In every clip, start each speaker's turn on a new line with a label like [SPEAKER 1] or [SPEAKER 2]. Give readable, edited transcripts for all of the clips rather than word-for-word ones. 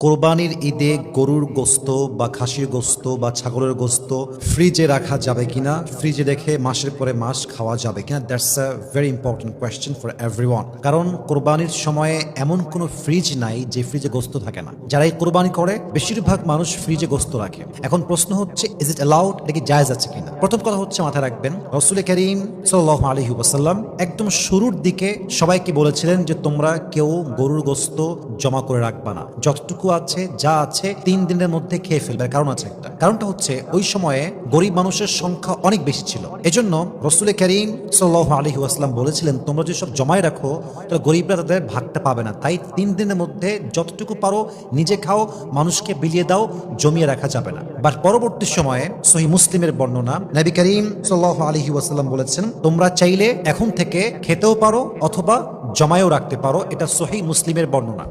[SPEAKER 1] কোরবানির ঈদে গরুর গোস্ত বা খাসির গোস্ত বা ছাগলের গোস্ত ফ্রিজে রাখা যাবে কিনা, ফ্রিজে রেখে মাসের পরে মাস খাওয়া যাবে কিনা, that's a very important question for everyone. কারণ কোরবানির সময়ে এমন কোনো ফ্রিজ নাই যে ফ্রিজে গোস্ত থাকে না। যারা এই কোরবানি করে বেশিরভাগ মানুষ ফ্রিজে গোস্ত রাখে। এখন প্রশ্ন হচ্ছে, ইজ ইট অ্যালাউড, এটা কি জায়েজ আছে কিনা? প্রথম কথা হচ্ছে, মাথায় রাখবেন রাসূল করিম সাল্লাল্লাহু আলাইহি ওয়াসাল্লাম একদম শুরুর দিকে সবাইকে বলেছিলেন যে তোমরা কেউ গরুর গোস্ত জমা করে রাখবা না, যতটুকু আছে যা আছে 3 দিনের মধ্যে খেয়ে ফেলবে। কারণ আছে একটা, কারণটা হচ্ছে ওই সময়ে গরিব মানুষের সংখ্যা অনেক বেশি ছিল। এজন্য রাসূল করিম সাল্লাল্লাহু আলাইহি ওয়াসাল্লাম বলেছিলেন তোমরা যদি সব জমায় রাখো তাহলে গরিবরা তাদের ভাগটা পাবে না। তাই 3 দিনের মধ্যে যতটুকু পারো নিজে খাও, মানুষকে বিলিয়ে দাও, জমিয়ে রাখা যাবে না। বাট পরবর্তী সময়ে সহিহ মুসলিমের বর্ণনা, নবী করিম সাল্লাল্লাহু আলাইহি ওয়াসাল্লাম বলেছেন তোমরা চাইলে এখন থেকে খেতেও পারো অথবা জমায়েও রাখতে পারো। এটা সহিহ মুসলিমের বর্ণনা।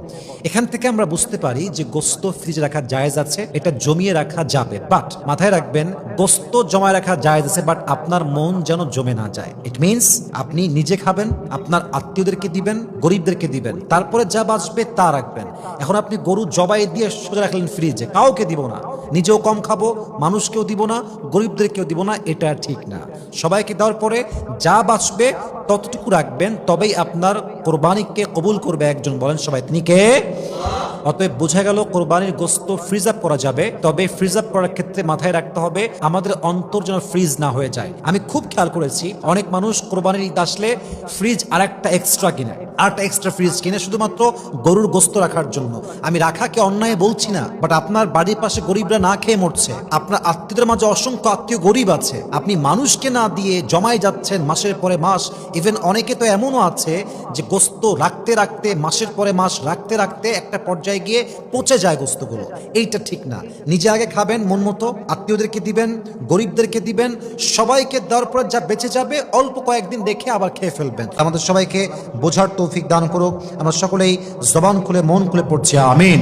[SPEAKER 1] এখান থেকে আমরা বুঝতে পারি যে গোস্ত ফ্রিজে রাখা জায়েজ আছে, এটা জমিয়ে রাখা যাবে। বাট মাথায় রাখবেন, গোস্ত জমায় রাখা জায়েজ আছে, বাট আপনার মন যেন জমে না যায়। ইট মিনস আপনি নিজে খাবেন, আপনার আত্মীয়দেরকে দিবেন, গরিবদেরকে দিবেন, তারপরে যা বাঁচবে তা রাখবেন। এখন আপনি গরু জবাই দিয়ে সোজা রাখলেন ফ্রিজে, কাউকে দিব না, নিজেও কম খাবো, মানুষকেও দিব না, গরিবদেরকেও দিব না, এটা ঠিক না। সবাইকে দেওয়ার পরে যা বাঁচবে ততটুকু রাখবেন, তবেই আপনার কোরবানিকে কবুল করবে একজন। বলেন সবাই, তিনি কে? অতএব বোঝা গেল কোরবানির গোস্ত ফ্রিজ আপ করা যাবে, তবে ফ্রিজ আপ করার ক্ষেত্রে মাথায় রাখতে হবে আমাদের অন্তর যেন ফ্রিজ না হয়ে যায়। আমি খুব খেয়াল করেছি অনেক মানুষ কোরবানির ঈদ আসলে ফ্রিজ আরেকটা এক্সট্রা কিনে, আরেকটা এক্সট্রা ফ্রিজ কিনে শুধুমাত্র গরুর গোস্ত রাখার জন্য। আমি রাখাকে অন্যায় বলছি না, বাট আপনার বাড়ির পাশে গরিবরা না খেয়ে মরছে, আপনার আত্মীয়দের মাঝে অসংখ্য আত্মীয় গরিব আছে, আপনি মানুষকে না দিয়ে জমায় যাচ্ছেন মাসের পরে মাস। ইভেন অনেকে তো এমনও আছে যে গোস্ত রাখতে রাখতে মাসের পরে মাস রাখতে রাখতে একটা পর্যায়ে গিয়ে পচে যায় গোস্তগুলো। এইটা ঠিক না। নিজে আগে খাবেন মন মতো, আত্মীয়দেরকে দিবেন, গরিবদেরকে দিবেন, সবাইকে দেওয়ার পর যা বেঁচে যাবে অল্প কয়েকদিন রেখে আবার খেয়ে ফেলবেন। আমাদের সবাইকে বোঝার তৌফিক দান করুক। আমরা সকলেই জবান খুলে মন খুলে পড়ছি আমিন।